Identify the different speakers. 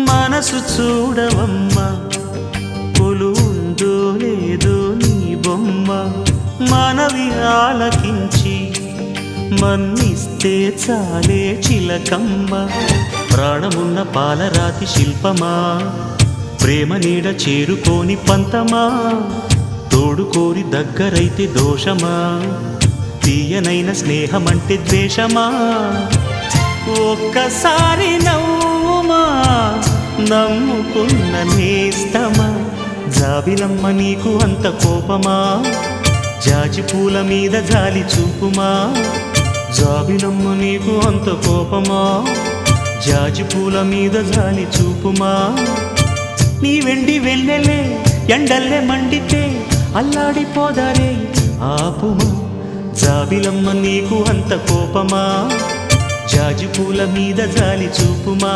Speaker 1: మనసు చూడవమ్మా కొలువుందో లేదో నీ బొమ్మ మనవి ఆలకించి మన్నిస్తే చాలే చిలకమ్మ ప్రాణమున్న పాలరాతి శిల్పమా ప్రేమ నీడ చేరుకోని పంతమా తోడుకోరి దగ్గరైతే దోషమా తీయనైన స్నేహమంటే ద్వేషమా ఒక్కసారి నవ్వుమా నమ్ముకున్న నేస్తమా జాబిలమ్మ నీకు అంత కోపమా జాజి పూల మీద జాలి చూపుమా జాబిలమ్మ నీకు అంత కోపమా జాజి పూల మీద జాలి చూపుమా నీ వెండి వెన్నెలే ఎండల్లే మండితే అల్లాడిపోదారే ఆపుమా జాబిలమ్మ నీకు అంత కోపమా జాజి పూల మీద జాలి చూపుమా